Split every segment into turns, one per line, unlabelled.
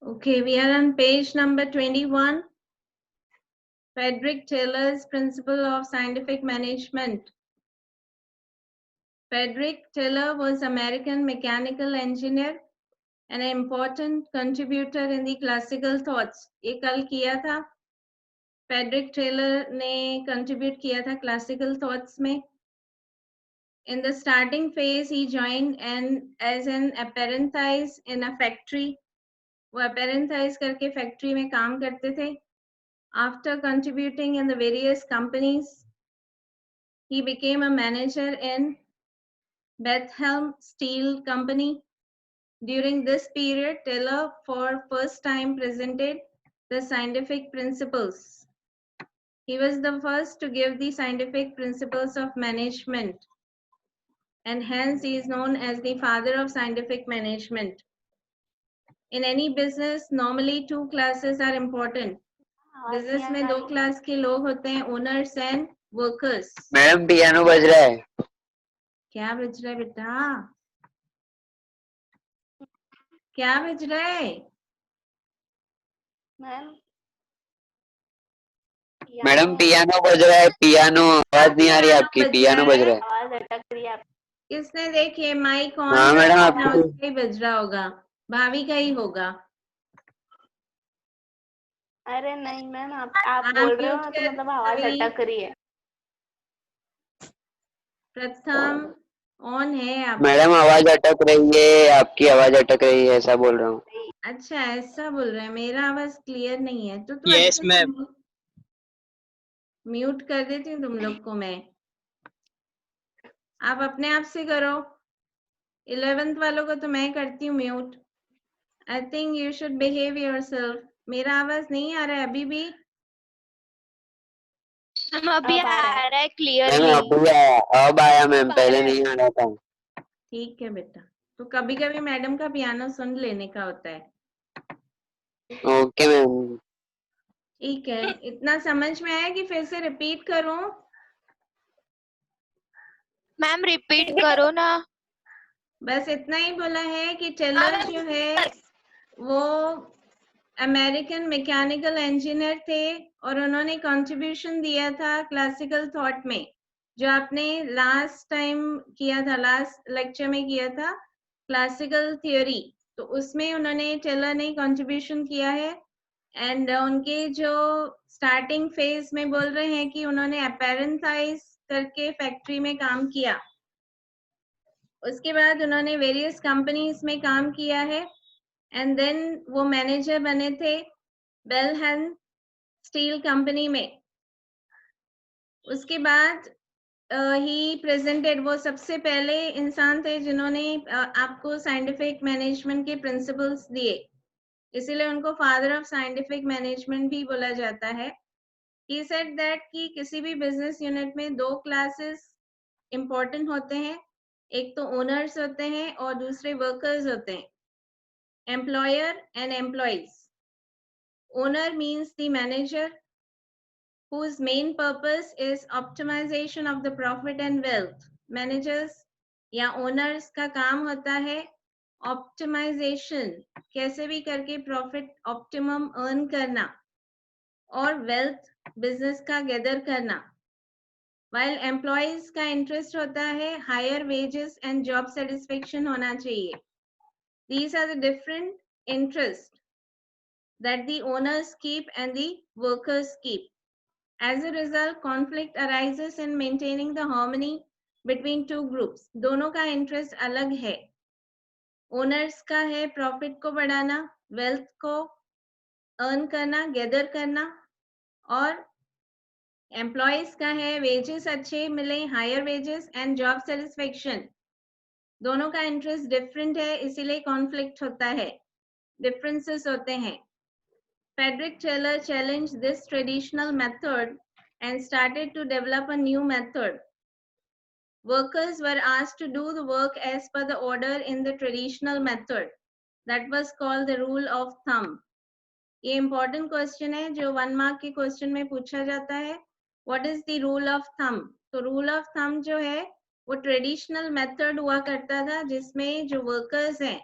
Okay, we are on page number 21. Frederick Taylor's Principle of Scientific Management. Frederick Taylor was American mechanical engineer and an important contributor in the classical thoughts. ये कल किया था. Frederick Taylor ने contribute किया था classical thoughts में. In the starting phase, he joined as an apprentice in a factory. वो apprentice करके factory में काम करते थे. After contributing in the various companies, he became a manager in Bethlehem Steel Company. During this period, Taylor for first time presented the scientific principles. He was the first to give the scientific principles of management, and hence he is known as the father of scientific management. In any business, normally two classes are important. Business में दो class के लोग होते हैं, owners and workers.
Madam piano बज रहा है.
क्या बज रहा है बेटा? क्या बज रहा है?
मैडम पियानो बज रहा है. पियानो आवाज नहीं आ रही आपकी. पियानो बज रहा है.
आवाज अटक रही है.
किसने देखिए माइक ऑन?
हाँ मैडम
अपना
आपकी.
उसका ही बज रहा होगा, भाभी का ही होगा.
अरे नहीं मैम, आप बोल रहे हो तो मतलब आवाज अटक रही है.
प्रथम ऑन है आप?
मैडम आवाज अटक रही है. आपकी आवाज अटक रही है, ऐसा बोल रहा हूँ.
अच्छा ऐसा बोल रहे हैं. मेरा आवाज क्लियर नहीं है तो
यस मैम.
म्यूट कर देती हूँ तुम लोग को मैं. आप अपने आप से करो. 11th वालों को तो मैं करती हूँ mute. I think you should behave yourself. मेरा आवाज नहीं आ रहा है अभी भी?
हम अभी आ रहा है क्लियरली.
मैम अभी आया. अब आया मैम, पहले नहीं आ रहा था.
ठीक है बेटा. तो कभी कभी मैडम का पियानो सुन लेने का होता है.
Okay ma'am.
ठीक है. इतना समझ में आया कि फिर से रिपीट करूं?
मैम रिपीट करो ना.
बस इतना ही बोला है कि टेलर जो है वो अमेरिकन मैकेनिकल इंजीनियर थे और उन्होंने कंट्रीब्यूशन दिया था क्लासिकल थॉट में, जो आपने लास्ट टाइम किया था, लास्ट लेक्चर में किया था क्लासिकल थ्योरी. तो उसमें उन्होंने टेलर ने कंट्रीब्यूशन किया है. एंड उनके जो स्टार्टिंग फेज में बोल रहे हैं कि उन्होंने अपेरेंटाइज करके फैक्ट्री में काम किया. उसके बाद उन्होंने वेरियस कंपनीज में काम किया है एंड देन वो मैनेजर बने थे बेलहेम स्टील कंपनी में. उसके बाद ही प्रेजेंटेड, वो सबसे पहले इंसान थे जिन्होंने आपको साइंटिफिक मैनेजमेंट के प्रिंसिपल्स दिए, इसीलिए उनको फादर ऑफ साइंटिफिक मैनेजमेंट भी बोला जाता है. ही सेड दैट कि किसी भी बिजनेस यूनिट में दो क्लासेस इंपॉर्टेंट होते हैं. एक तो ओनर्स होते हैं और दूसरे वर्कर्स होते हैं, employer and employees. Owner means the manager whose main purpose is optimization of the profit and wealth. Managers या owners का काम होता है optimization, कैसे भी करके profit optimum earn करना और wealth business का gather करना. While employees का interest होता है higher wages and job satisfaction होना चाहिए. These are the different interests that the owners keep and the workers keep. As a result, conflict arises in maintaining the harmony between two groups. दोनों का interest अलग है. Owners का है profit को बढ़ाना, wealth को earn करना, gather करना, और employees का है wages अच्छे मिले, higher wages and job satisfaction. दोनों का interest different है, इसीलिए conflict होता है, differences होते हैं. Frederick Taylor challenged this traditional method and started to develop a new method. Workers were asked to do the work as per the order in the traditional method. That was called the rule of thumb. ये important question है जो 1 mark के question में पूछा जाता है. What is the rule of thumb? तो rule of thumb जो है वो traditional method हुआ करता था जिसमें जो workers हैं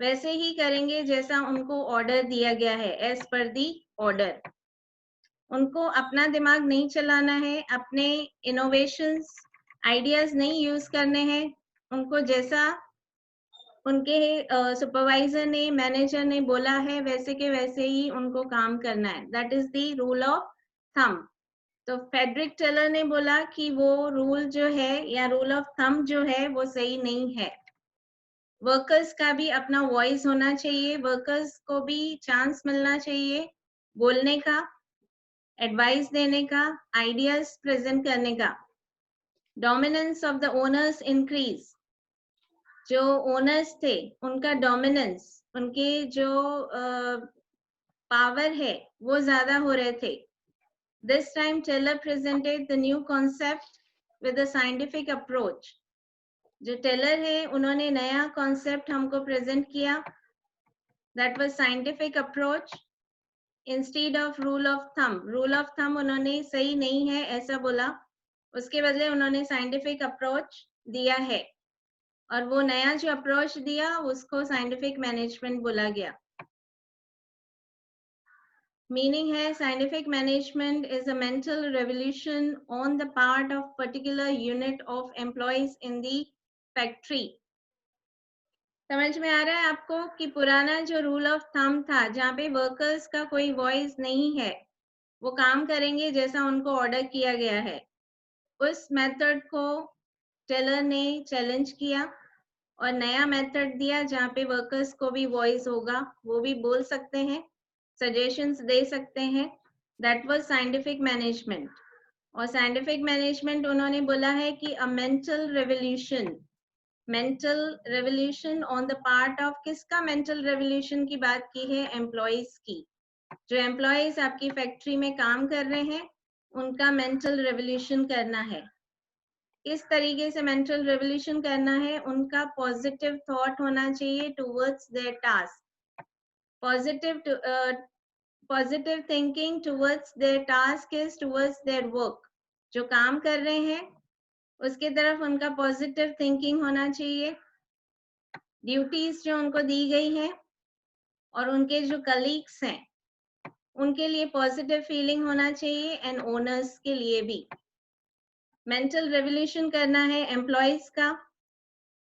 वैसे ही करेंगे जैसा उनको ऑर्डर दिया गया है, एज पर दी ऑर्डर। उनको अपना दिमाग नहीं चलाना है, अपने इनोवेशंस आइडियाज नहीं यूज करने हैं। उनको जैसा उनके सुपरवाइजर ने, मैनेजर ने बोला है वैसे के वैसे ही उनको काम करना है। That is the rule of thumb. तो फ्रेडरिक टेलर ने बोला कि वो रूल जो है या रूल ऑफ थंब जो है वो सही नहीं है। वर्कर्स का भी अपना वॉइस होना चाहिए, वर्कर्स को भी चांस मिलना चाहिए बोलने का, एडवाइस देने का, आइडियाज प्रेजेंट करने का। Dominance of the owners increase. जो ओनर्स थे उनका डोमिनेंस, उनके जो पावर है वो ज्यादा हो रहे थे। This time Taylor presented the new concept with a scientific approach. जो टेलर है उन्होंने नया कॉन्सेप्ट हमको प्रेजेंट किया, that was scientific approach instead of rule of thumb. Rule of thumb उन्होंने सही नहीं है ऐसा बोला, उसके बदले उन्होंने साइंटिफिक अप्रोच दिया है, और वो नया जो अप्रोच दिया उसको साइंटिफिक मैनेजमेंट बोला गया। मीनिंग है scientific management is a mental revolution on the part of particular unit of employees in the factory. समझ में आ रहा है आपको कि पुराना जो रूल ऑफ थंब था जहाँ पे वर्कर्स का कोई वॉइस नहीं है, वो काम करेंगे जैसा उनको ऑर्डर किया गया है, उस मेथड को टेलर ने चैलेंज किया और नया मेथड दिया जहाँ पे वर्कर्स को भी वॉइस होगा, वो भी बोल सकते हैं, सजेशंस दे सकते हैं। That was scientific management. और साइंटिफिक मैनेजमेंट उन्होंने बोला है कि अ mental revolution on the part of, किसका मेंटल रेवोल्यूशन की बात की है? एम्प्लॉइज की। जो एम्प्लॉइज आपकी फैक्ट्री में काम कर रहे हैं उनका मेंटल रेवोल्यूशन करना है। इस तरीके से मेंटल रेवोल्यूशन करना है, उनका पॉजिटिव थॉट होना चाहिए towards their task. Positive thinking towards their task is towards their work. जो काम कर रहे हैं उसके तरफ उनका पॉजिटिव थिंकिंग होना चाहिए। ड्यूटीज जो उनको दी गई है और उनके जो कलीग्स हैं उनके लिए पॉजिटिव फीलिंग होना चाहिए, एंड ओनर्स के लिए भी। मेंटल रेवोल्यूशन करना है एम्प्लॉइज का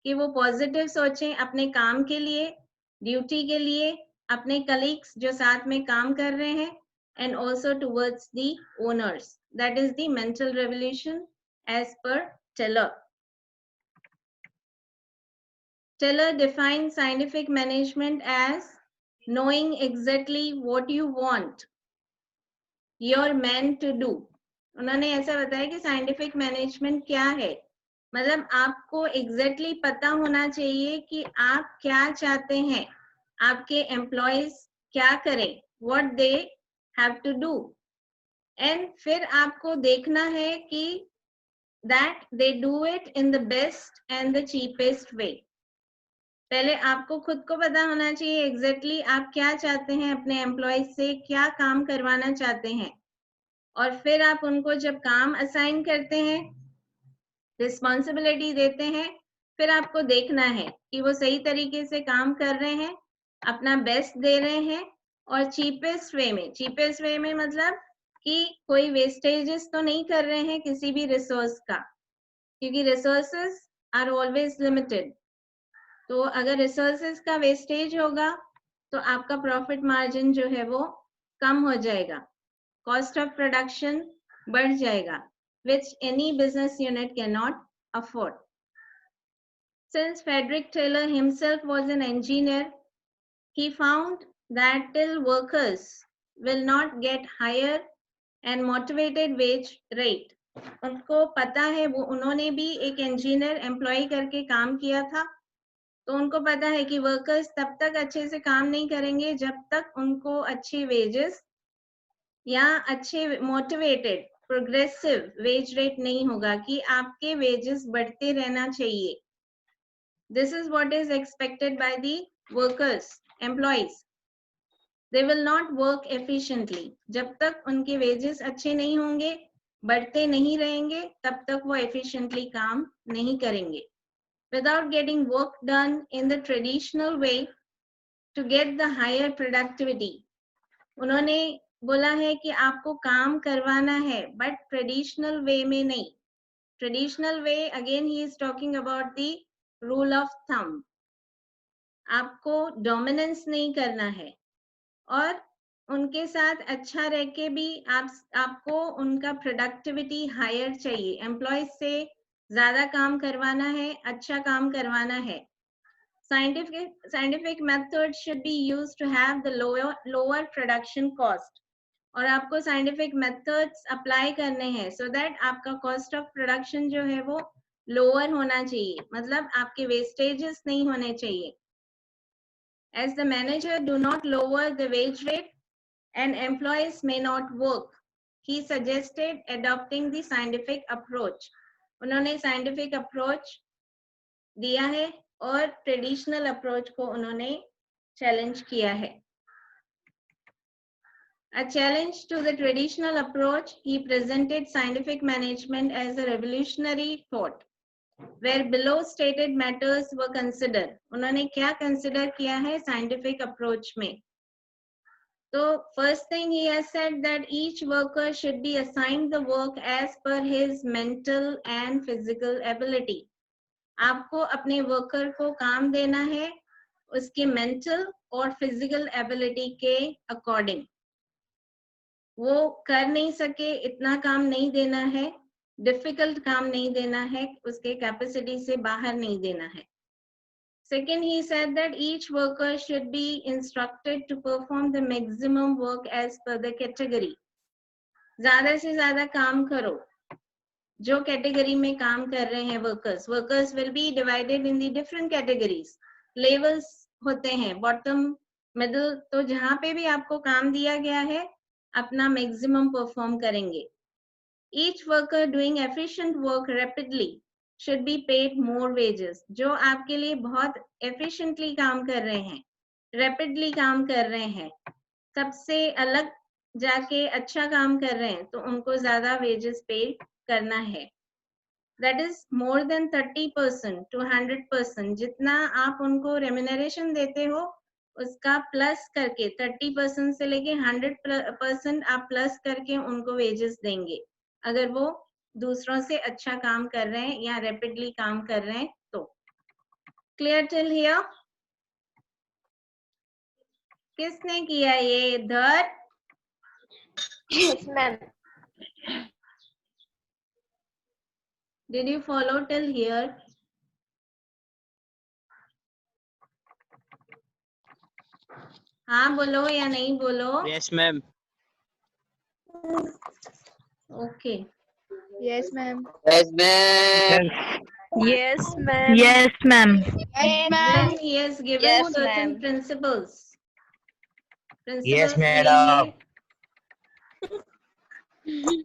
कि वो पॉजिटिव सोचें अपने काम के लिए, ड्यूटी के लिए, अपने कलीग्स जो साथ में काम कर रहे हैं, and also towards the owners. That is the mental revolution as per Taylor. Taylor defined scientific management as knowing exactly what you want your man to do. उन्होंने ऐसा बताया कि साइंटिफिक मैनेजमेंट क्या है, मतलब आपको एग्जैक्टली पता होना चाहिए कि आप क्या चाहते हैं, आपके एम्प्लॉयज क्या करें, what they have to do, and फिर आपको देखना है कि that they do it in the best and the cheapest way. पहले आपको खुद को पता होना चाहिए एग्जैक्टली आप क्या चाहते हैं, अपने एम्प्लॉयज से क्या काम करवाना चाहते हैं, और फिर आप उनको जब काम असाइन करते हैं, रिस्पॉन्सिबिलिटी देते हैं, फिर आपको देखना है कि वो सही तरीके से काम कर रहे हैं, अपना बेस्ट दे रहे हैं, और चीपेस्ट वे में मतलब कि कोई वेस्टेजेस तो नहीं कर रहे हैं किसी भी रिसोर्स का, क्योंकि रिसोर्सेज आर ऑलवेज लिमिटेड। तो अगर रिसोर्सेज का वेस्टेज होगा तो आपका प्रॉफिट मार्जिन जो है वो कम हो जाएगा, कॉस्ट ऑफ प्रोडक्शन बढ़ जाएगा, which any business unit cannot afford. Since Frederick Taylor himself was an engineer, he found that till workers will not get higher and motivated wage rate. उनको पता है, वो उन्होंने भी एक इंजीनियर एम्प्लॉय करके काम किया था, तो उनको पता है कि वर्कर्स तब तक अच्छे से काम नहीं करेंगे जब तक उनको अच्छे वेजेस या अच्छे मोटिवेटेड प्रोग्रेसिव वेज रेट नहीं होगा, कि आपके वेजेस बढ़ते रहना चाहिए। This is what is expected by the workers, employees. They will not work efficiently. जब तक उनके वेजेस अच्छे नहीं होंगे, बढ़ते नहीं रहेंगे, तब तक वो एफिशिएंटली काम नहीं करेंगे। Without getting work done in the traditional way, to get the higher productivity. उन्होंने बोला है कि आपको काम करवाना है, but traditional way में नहीं. Traditional way, again he is talking about the rule of thumb. आपको dominance नहीं करना है, और उनके साथ अच्छा रह के भी आपको उनका प्रोडक्टिविटी हायर चाहिए. एम्प्लॉयज से ज्यादा काम करवाना है, अच्छा काम करवाना है. scientific methods should be used to have the lower production cost. और आपको scientific methods अप्लाई करने हैं so that आपका cost of production जो है वो lower होना चाहिए, मतलब आपके wastages नहीं होने चाहिए. As the manager do not lower the wage rate and employees may not work, he suggested adopting the scientific approach. उन्होंने scientific approach दिया है और ट्रेडिशनल अप्रोच को उन्होंने चैलेंज किया है. A challenge to the traditional approach, he presented scientific management as a revolutionary thought, where below stated matters were considered. उन्होंने क्या consider किया है scientific approach में? So first thing he has said that each worker should be assigned the work as per his mental and physical ability. आपको अपने worker को काम देना है उसके मेंटल और फिजिकल एबिलिटी के अकॉर्डिंग. वो कर नहीं सके इतना काम नहीं देना है, डिफिकल्ट काम नहीं देना है, उसके कैपेसिटी से बाहर नहीं देना है. Second, he said that each worker should be instructed to perform the maximum work as per the category. ज्यादा से ज्यादा काम करो. जो कैटेगरी में काम कर रहे हैं workers will be divided in the different categories. Levels होते हैं, बॉटम, मिडिल. तो जहां पे भी आपको काम दिया गया है अपना मैक्सिमम परफॉर्म करेंगे. Each worker doing efficient work rapidly should be paid more wages. जो आपके लिए बहुत एफिशिएंटली काम कर रहे हैं, रैपिडली काम कर रहे हैं, सबसे अलग जाके अच्छा काम कर रहे हैं, तो उनको ज्यादा वेजेस पे करना है. That is more than 30% to 100%. जितना आप उनको रेम्यूनरेशन देते हो उसका प्लस करके 30% से लेके 100% आप प्लस करके उनको वेजेस देंगे अगर वो दूसरों से अच्छा काम कर रहे हैं या रैपिडली काम कर रहे हैं तो. Clear till here? किसने किया ये? धर?
Yes, ma'am.
Did you follow till here? हाँ बोलो या नहीं बोलो?
Yes, ma'am.
Okay.
Yes, ma'am.
Yes, ma'am.
Yes, ma'am.
Yes, ma'am.
Then he has given
Yes,
certain
ma'am.
principles.
Yes,
ये
madam.
हैं.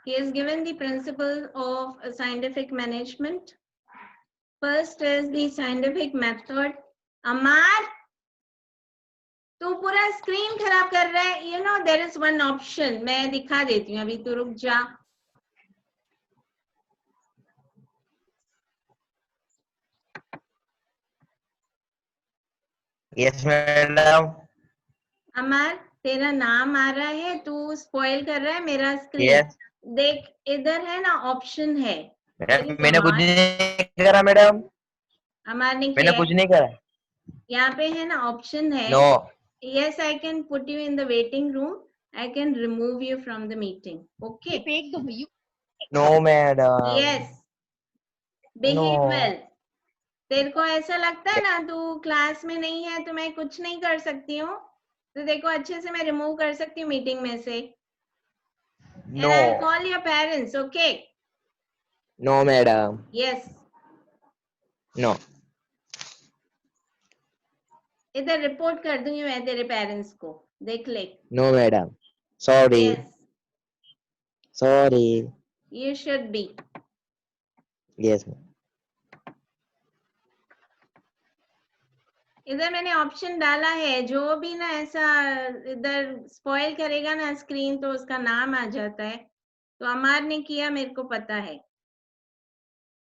He has given the principle of scientific management. First is the scientific method. Amar, तू पूरा screen खराब कर रहा है. You know there is one option. मैं दिखा देती हूँ अभी, तू रुक जा.
Yes, madam.
अमर, तेरा नाम आ रहा है, तू स्पॉइल कर रहा है मेरा स्क्रीन.
Yes.
देख इधर है ना, ऑप्शन है.
मैंने कुछ नहीं करा मैडम.
अमर ने
मैंने कुछ नहीं करा.
यहाँ पे है ना, ऑप्शन है.
No.
Yes, I can put you in the waiting room. I can remove you from the meeting. Okay.
No, madam.
Yes. Behave
No.
well. तेरे को ऐसा लगता है ना तू क्लास में नहीं है तो मैं कुछ नहीं कर सकती हूँ, तो देखो अच्छे से मैं रिमूव कर सकती हूँ मीटिंग में से.
No.
And I'll call your parents, okay?
No, madam.
Yes.
No.
इधर रिपोर्ट कर दूंगी मैं तेरे पेरेंट्स को, देख ले.
No, madam. Sorry.
Yes.
Sorry.
You should be.
Yes, ma'am.
इधर मैंने ऑप्शन डाला है, जो भी ना ऐसा इधर स्पॉइल करेगा ना स्क्रीन तो उसका नाम आ जाता है. तो अमार ने किया, मेरे को पता है.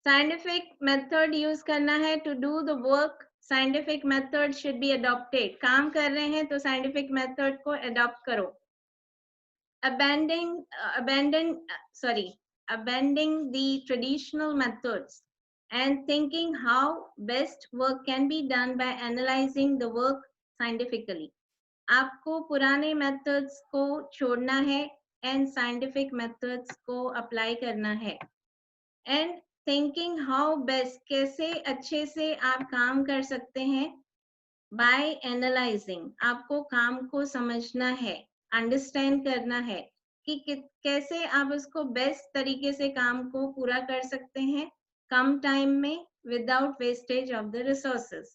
साइंटिफिक मेथड यूज करना है to do the work scientific method should be adopted. काम कर रहे हैं तो साइंटिफिक मेथड को अडॉप्ट करो. abandoning the traditional methods and thinking how best work can be done by analyzing the work scientifically. आपको पुराने मेथड्स को छोड़ना है एंड साइंटिफिक मेथड्स को अप्लाई करना है. एंड थिंकिंग हाउ बेस्ट, कैसे अच्छे से आप काम कर सकते हैं. बाय एनालाइजिंग, आपको काम को समझना है, अंडरस्टैंड करना है कि कैसे आप उसको बेस्ट तरीके से काम को पूरा कर सकते हैं कम टाइम में without wastage of the resources.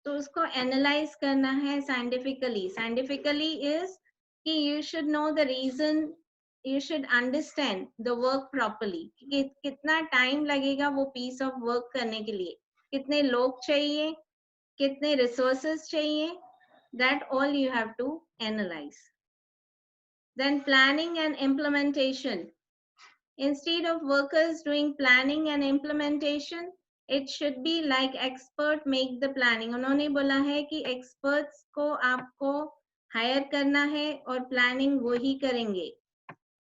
तो उसको एनालाइज करना है साइंटिफिकली. साइंटिफिकली इज कि you should know the reason, you should understand the work properly. कितना टाइम लगेगा वो पीस ऑफ वर्क करने के लिए, कितने लोग चाहिए, कितने रिसोर्सेस चाहिए, that all you have to analyze. Then planning and implementation. Instead of workers doing planning and implementation, it should be like expert make the planning. उन्होंने बोला है कि experts को आपको hire करना है और planning वो ही करेंगे.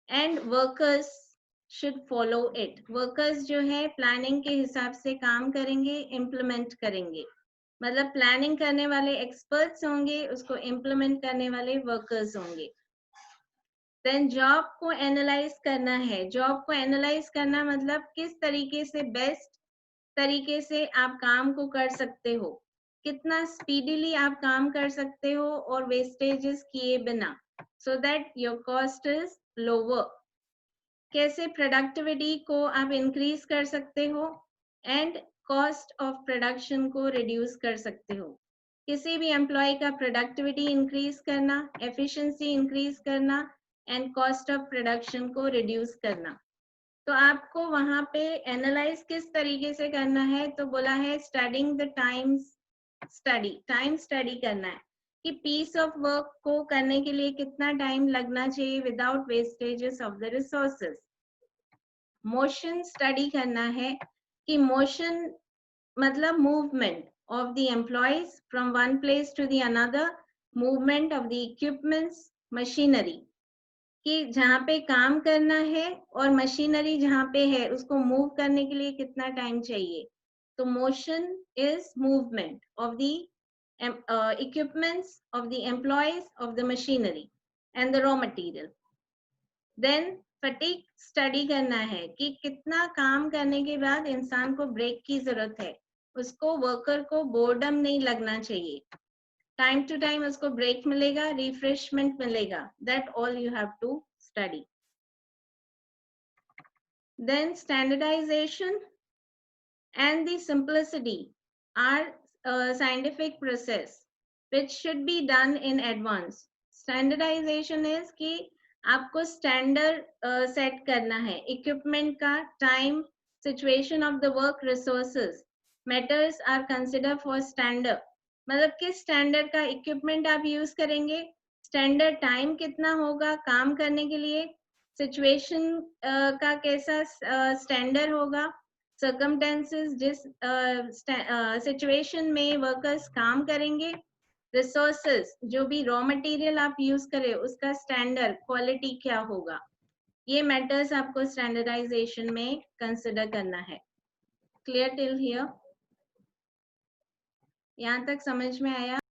And workers should follow it. Workers जो है planning के हिसाब से काम करेंगे, implement करेंगे. मतलब planning करने वाले experts होंगे, उसको implement करने वाले workers होंगे. Then job को analyze करना है. Job को analyze करना मतलब किस तरीके से best तरीके से आप काम को कर सकते हो, कितना speedily आप काम कर सकते हो और wastages किए बिना, so that your cost is lower. कैसे प्रोडक्टिविटी को आप इंक्रीज कर सकते हो एंड कॉस्ट ऑफ प्रोडक्शन को रिड्यूस कर सकते हो. किसी भी एम्प्लॉय का प्रोडक्टिविटी इंक्रीज करना, एफिशिएंसी इंक्रीज करना एंड कॉस्ट ऑफ प्रोडक्शन को रिड्यूस करना. तो आपको वहां पे एनालाइज किस तरीके से करना है, तो बोला है स्टडिंग द टाइम स्टडी करना है कि पीस ऑफ वर्क को करने के लिए कितना टाइम लगना चाहिए without wastages of the resources. Motion study करना है कि मोशन मतलब movement of the employees from one place to the another, movement of the equipments, machinery कि जहाँ पे काम करना है और मशीनरी जहाँ पे है उसको मूव करने के लिए कितना टाइम चाहिए. तो motion is movement of the equipments, of the employees, of the machinery and the raw material. Then fatigue study करना है कि कितना काम करने के बाद इंसान को ब्रेक की जरूरत है, उसको वर्कर को बोर्डम नहीं लगना चाहिए, टाइम टू टाइम उसको ब्रेक मिलेगा, रिफ्रेशमेंट मिलेगा. That all you have to study. Then standardization and the simplicity are scientific process which should be done in advance. Standardization is कि आपको standard set करना है, equipment का, time, situation of the work, resources, matters are considered for standard. मतलब किस standard का equipment आप use करेंगे, standard time कितना होगा काम करने के लिए, situation का कैसा standard होगा, circumstances जिस situation में workers काम करेंगे, resources जो भी raw material आप use करें उसका standard quality क्या होगा. ये matters आपको standardization में consider करना है. Clear till here? यहाँ तक समझ में आया?